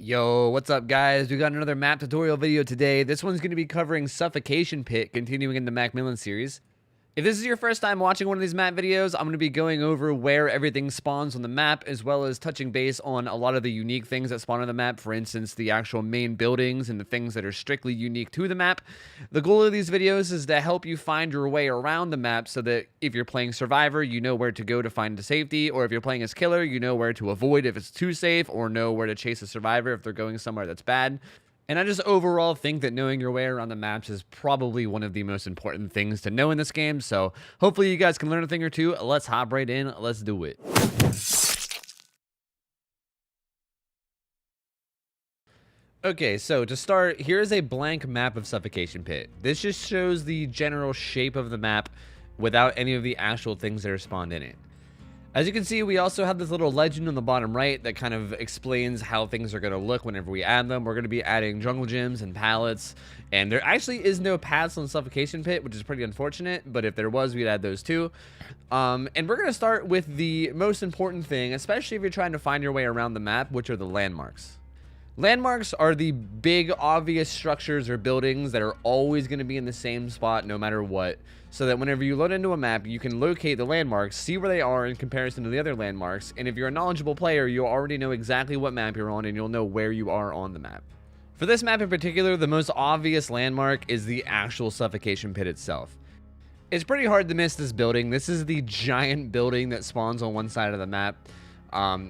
Yo, what's up guys? We got another map tutorial video today. This one's going to be covering Suffocation Pit, continuing in the Macmillan series. If this is your first time watching one of these map videos, I'm going to be going over where everything spawns on the map, as well as touching base on a lot of the unique things that spawn on the map. For instance, the actual main buildings and the things that are strictly unique to the map. The goal of these videos is to help you find your way around the map so that if you're playing Survivor, you know where to go to find the safety, or if you're playing as Killer, you know where to avoid if it's too safe, or know where to chase a Survivor if they're going somewhere that's bad. And I just overall think that knowing your way around the maps is probably one of the most important things to know in this game. So hopefully you guys can learn a thing or two. Let's hop right in. Let's do it. Okay, so to start, here's a blank map of Suffocation Pit. This just shows the general shape of the map without any of the actual things that are spawned in it. As you can see, we also have this little legend on the bottom right that kind of explains how things are going to look whenever we add them. We're going to be adding jungle gyms and pallets, and there actually is no paths on Suffocation Pit, which is pretty unfortunate, but if there was, we'd add those too. And we're going to start with the most important thing, especially if you're trying to find your way around the map, which are the landmarks. Landmarks are the big, obvious structures or buildings that are always going to be in the same spot no matter what, so that whenever you load into a map, you can locate the landmarks, see where they are in comparison to the other landmarks, and if you're a knowledgeable player, you'll already know exactly what map you're on, and you'll know where you are on the map. For this map in particular, the most obvious landmark is the actual Suffocation Pit itself. It's pretty hard to miss this building. This is the giant building that spawns on one side of the map.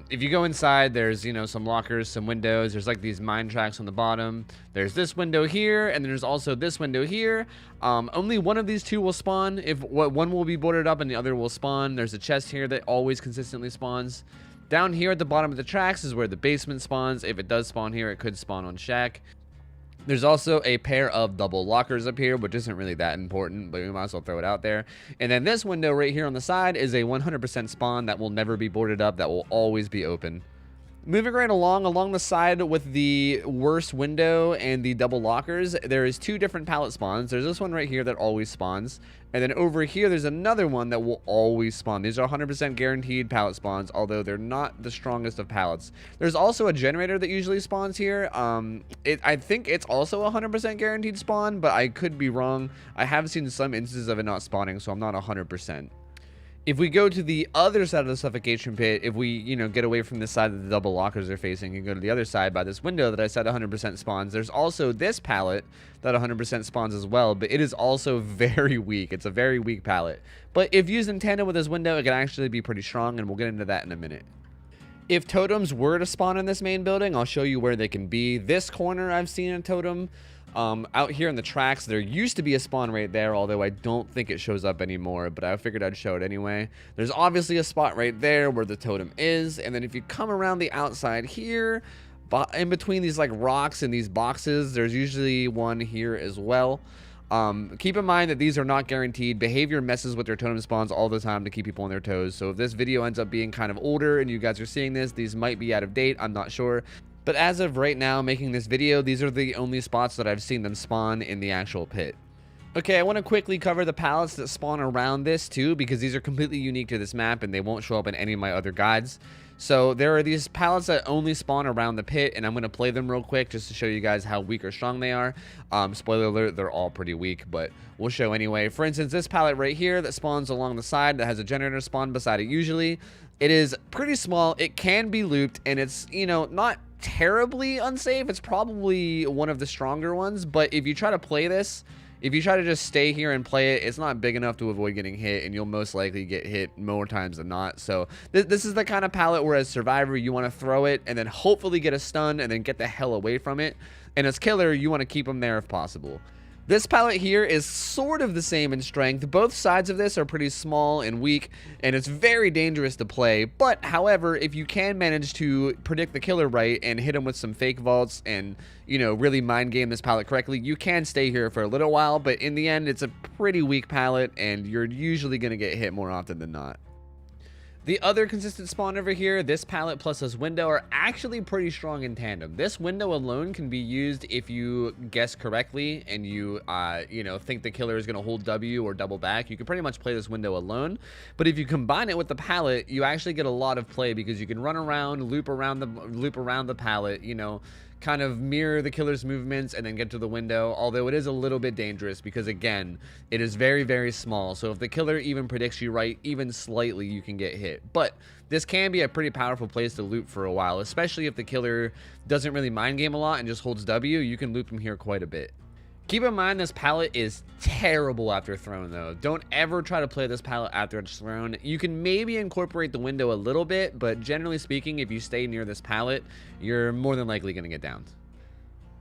If you go inside, there's, some lockers, some windows. There's like these mine tracks on the bottom. There's this window here, and there's also this window here. Only one of these two will spawn. One will be boarded up and the other will spawn. There's a chest here that always consistently spawns. Down here at the bottom of the tracks is where the basement spawns. If it does spawn here, it could spawn on Shack. There's also a pair of double lockers up here, which isn't really that important, but we might as well throw it out there. And then this window right here on the side is a 100% spawn that will never be boarded up, that will always be open. Moving right along the side with the worst window and the double lockers, there is two different pallet spawns. There's this one right here that always spawns. And then over here, there's another one that will always spawn. These are 100% guaranteed pallet spawns, although they're not the strongest of pallets. There's also a generator that usually spawns here. I think it's also a 100% guaranteed spawn, but I could be wrong. I have seen some instances of it not spawning, so I'm not 100%. If we go to the other side of the Suffocation Pit, if we, get away from the side that the double lockers are facing and go to the other side by this window that I said 100% spawns, there's also this pallet that 100% spawns as well, but it is also very weak. It's a very weak pallet. But if used in tandem with this window, it can actually be pretty strong, and we'll get into that in a minute. If totems were to spawn in this main building, I'll show you where they can be. This corner, I've seen a totem. Out here in the tracks, there used to be a spawn right there, although I don't think it shows up anymore, but I figured I'd show it anyway. There's obviously a spot right there where the totem is, and then if you come around the outside here, in between these like rocks and these boxes, there's usually one here as well. Keep in mind that these are not guaranteed. Behavior messes with their totem spawns all the time to keep people on their toes, so if this video ends up being kind of older and you guys are seeing this, these might be out of date, I'm not sure. But as of right now, making this video, these are the only spots that I've seen them spawn in the actual pit. Okay, I want to quickly cover the pallets that spawn around this too, because these are completely unique to this map and they won't show up in any of my other guides. So there are these pallets that only spawn around the pit, and I'm going to play them real quick just to show you guys how weak or strong they are. Spoiler alert, they're all pretty weak, but we'll show anyway. For instance, this pallet right here that spawns along the side that has a generator spawn beside it usually. It is pretty small, it can be looped, and it's, not terribly unsafe. It's probably one of the stronger ones, but if you try to play this, if you try to just stay here and play it, it's not big enough to avoid getting hit, and you'll most likely get hit more times than not. So this is the kind of pallet where as Survivor, you want to throw it and then hopefully get a stun and then get the hell away from it. And as Killer, you want to keep them there if possible. This pallet here is sort of the same in strength. Both sides of this are pretty small and weak, and it's very dangerous to play. But, however, if you can manage to predict the Killer right and hit him with some fake vaults and, really mind game this pallet correctly, you can stay here for a little while. But in the end, it's a pretty weak pallet, and you're usually going to get hit more often than not. The other consistent spawn over here, this pallet plus this window, are actually pretty strong in tandem. This window alone can be used if you guess correctly and you think the killer is going to hold W or double back. You can pretty much play this window alone. But if you combine it with the pallet, you actually get a lot of play because you can run around, loop around the pallet, kind of mirror the killer's movements and then get to the window, although it is a little bit dangerous because, again, it is very, very small. So if the killer even predicts you right, even slightly, you can get hit. But this can be a pretty powerful place to loop for a while, especially if the killer doesn't really mind game a lot and just holds W. You can loop him here quite a bit. Keep in mind, this pallet is terrible after thrown, though. Don't ever try to play this pallet after it's thrown. You can maybe incorporate the window a little bit, but generally speaking, if you stay near this pallet, you're more than likely going to get downed.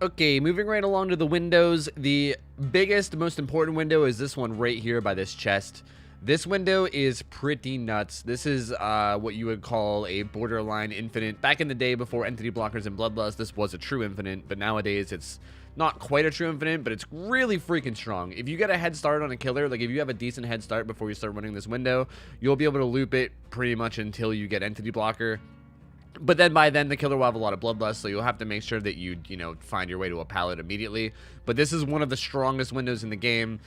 Okay, moving right along to the windows. The biggest, most important window is this one right here by this chest. This window is pretty nuts. This is what you would call a borderline infinite. Back in the day before entity blockers and bloodlust, this was a true infinite, but nowadays it's not quite a true infinite, but it's really freaking strong. If you get a head start on a killer, like if you have a decent head start before you start running this window, you'll be able to loop it pretty much until you get entity blocker. But then by then the killer will have a lot of bloodlust, so you'll have to make sure that you find your way to a pallet immediately. But this is one of the strongest windows in the game.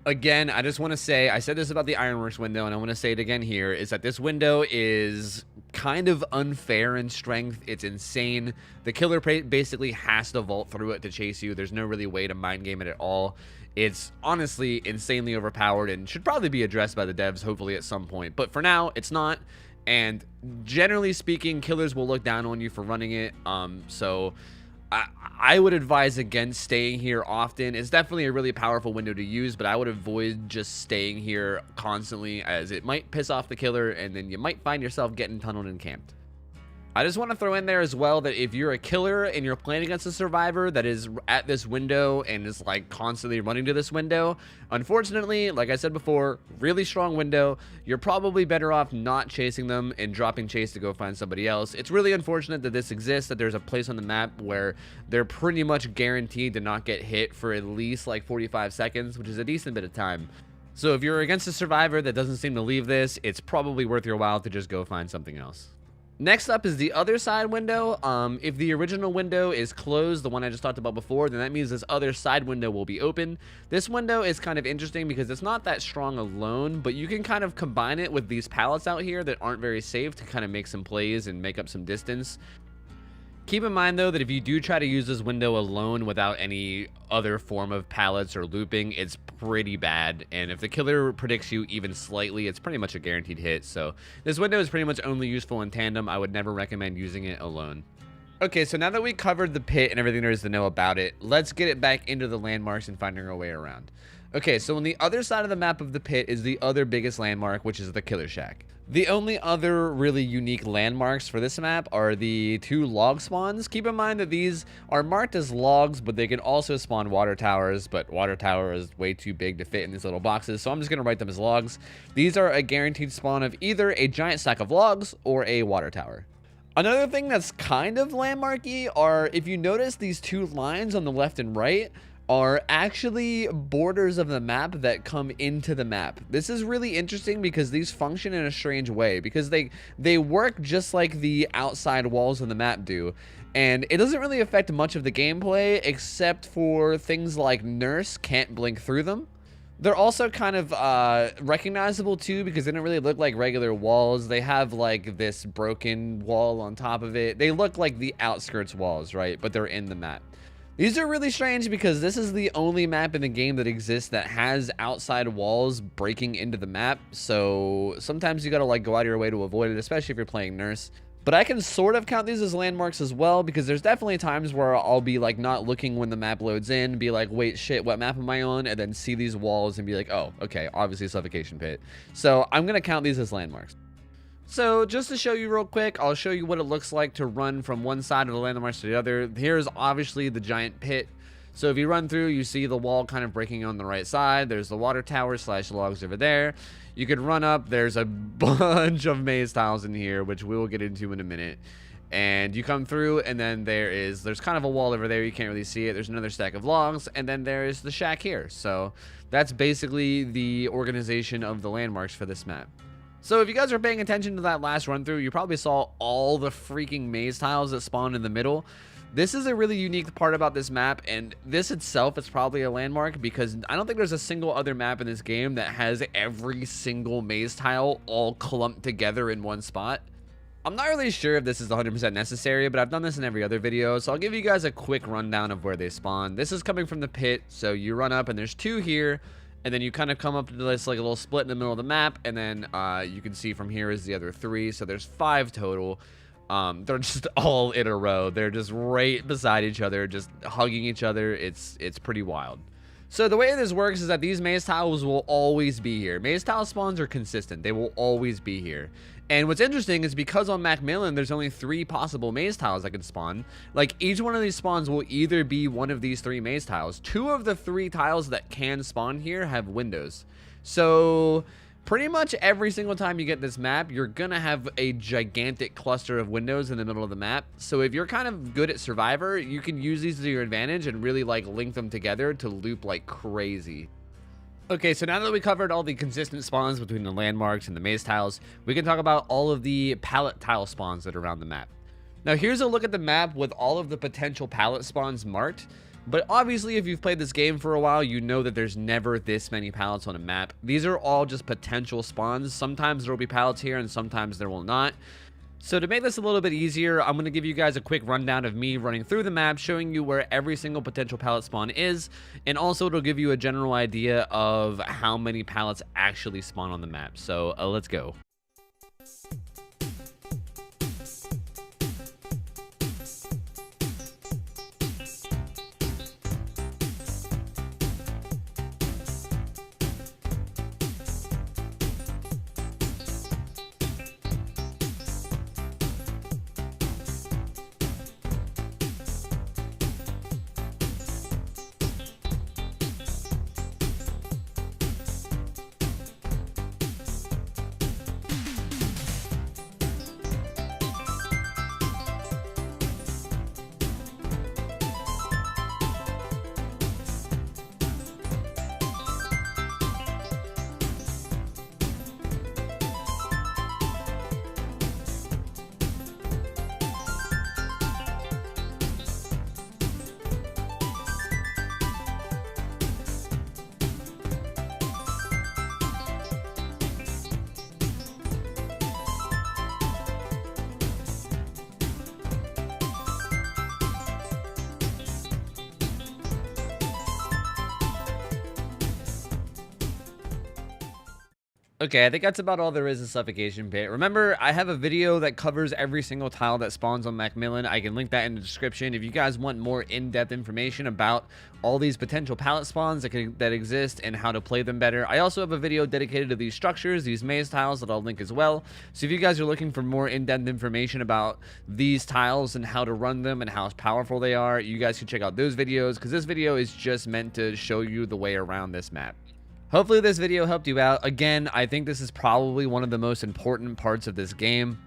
Again, I just want to say, I said this about the Ironworks window, and I want to say it again here, is that this window is kind of unfair in strength. It's insane. The killer basically has to vault through it to chase you. There's no really way to mind game it at all. It's honestly insanely overpowered and should probably be addressed by the devs, hopefully at some point. But for now, it's not. And generally speaking, killers will look down on you for running it. So I would advise against staying here often. It's definitely a really powerful window to use, but I would avoid just staying here constantly, as it might piss off the killer and then you might find yourself getting tunneled and camped. I just want to throw in there as well that if you're a killer and you're playing against a survivor that is at this window and is like constantly running to this window, unfortunately, like I said before, really strong window, you're probably better off not chasing them and dropping chase to go find somebody else. It's really unfortunate that this exists, that there's a place on the map where they're pretty much guaranteed to not get hit for at least like 45 seconds, which is a decent bit of time. So if you're against a survivor that doesn't seem to leave this, it's probably worth your while to just go find something else. Next up is the other side window. If the original window is closed, the one I just talked about before, then that means this other side window will be open. This window is kind of interesting because it's not that strong alone, but you can kind of combine it with these pallets out here that aren't very safe to kind of make some plays and make up some distance. Keep in mind, though, that if you do try to use this window alone without any other form of pallets or looping, it's pretty bad. And if the killer predicts you even slightly, it's pretty much a guaranteed hit. So this window is pretty much only useful in tandem. I would never recommend using it alone. Okay, so now that we covered the pit and everything there is to know about it, let's get it back into the landmarks and finding our way around. Okay, so on the other side of the map of the pit is the other biggest landmark, which is the killer shack. The only other really unique landmarks for this map are the 2 log spawns. Keep in mind that these are marked as logs, but they can also spawn water towers, but water tower is way too big to fit in these little boxes, so I'm just going to write them as logs. These are a guaranteed spawn of either a giant stack of logs or a water tower. Another thing that's kind of landmarky are, if you notice, these 2 lines on the left and right are actually borders of the map that come into the map. This is really interesting because these function in a strange way, because they work just like the outside walls of the map do, and it doesn't really affect much of the gameplay except for things like Nurse can't blink through them. They're also kind of recognizable too because they don't really look like regular walls. They have like this broken wall on top of it. They look like the outskirts walls, right? But they're in the map. These are really strange because this is the only map in the game that exists that has outside walls breaking into the map. So sometimes you gotta like go out of your way to avoid it, especially if you're playing Nurse. But I can sort of count these as landmarks as well, because there's definitely times where I'll be like not looking when the map loads in, be like, wait, shit, what map am I on? And then see these walls and be like, oh, okay, obviously Suffocation Pit. So I'm gonna count these as landmarks. So just to show you real quick, I'll show you what it looks like to run from one side of the landmarks to the other. Here's obviously the giant pit. So if you run through, you see the wall kind of breaking on the right side. There's the water tower / logs over there. You could run up. There's a bunch of maze tiles in here, which we will get into in a minute. And you come through, and then there's kind of a wall over there. You can't really see it. There's another stack of logs, and then there's the shack here. So that's basically the organization of the landmarks for this map. So if you guys are paying attention to that last run through, you probably saw all the freaking maze tiles that spawn in the middle. This is a really unique part about this map, and this itself is probably a landmark because I don't think there's a single other map in this game that has every single maze tile all clumped together in one spot. I'm not really sure if this is 100% necessary, but I've done this in every other video, so I'll give you guys a quick rundown of where they spawn. This is coming from the pit, so you run up and there's 2 here, and then you kind of come up to this like a little split in the middle of the map, and then you can see from here is the other 3, so there's 5 total. They're just all in a row. They're just right beside each other, just hugging each other. It's pretty wild. So the way this works is that these maze tiles will always be here. Maze tile spawns are consistent. They will always be here. And what's interesting is because on Macmillan, there's only 3 possible maze tiles that can spawn. Like, each one of these spawns will either be one of these 3 maze tiles. 2 of the 3 tiles that can spawn here have windows. So pretty much every single time you get this map, you're gonna have a gigantic cluster of windows in the middle of the map. So if you're kind of good at Survivor, you can use these to your advantage and really like link them together to loop like crazy. Okay, so now that we covered all the consistent spawns between the landmarks and the maze tiles, we can talk about all of the pallet tile spawns that are around the map. Now here's a look at the map with all of the potential pallet spawns marked. But obviously, if you've played this game for a while, you know that there's never this many pallets on a map. These are all just potential spawns. Sometimes there will be pallets here and sometimes there will not. So to make this a little bit easier, I'm going to give you guys a quick rundown of me running through the map, showing you where every single potential pallet spawn is, and also it'll give you a general idea of how many pallets actually spawn on the map. So let's go. Okay, I think that's about all there is in Suffocation Pit. Remember, I have a video that covers every single tile that spawns on Macmillan. I can link that in the description. If you guys want more in-depth information about all these potential pallet spawns that exist and how to play them better, I also have a video dedicated to these structures, these maze tiles, that I'll link as well. So if you guys are looking for more in-depth information about these tiles and how to run them and how powerful they are, you guys can check out those videos, because this video is just meant to show you the way around this map. Hopefully this video helped you out. Again, I think this is probably one of the most important parts of this game.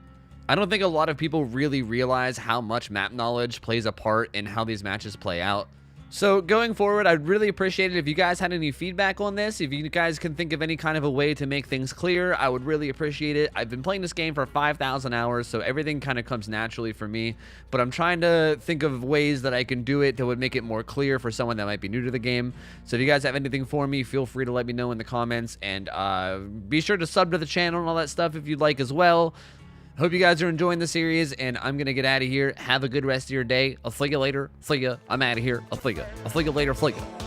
I don't think a lot of people really realize how much map knowledge plays a part in how these matches play out. So going forward, I'd really appreciate it if you guys had any feedback on this. If you guys can think of any kind of a way to make things clear, I would really appreciate it. I've been playing this game for 5,000 hours, so everything kind of comes naturally for me. But I'm trying to think of ways that I can do it that would make it more clear for someone that might be new to the game. So if you guys have anything for me, feel free to let me know in the comments. And be sure to sub to the channel and all that stuff if you'd like as well. Hope you guys are enjoying the series, and I'm going to get out of here. Have a good rest of your day. I'll flick you later. Flick ya. I'm out of here. I'll flick ya. I'll flick you later. Flick ya.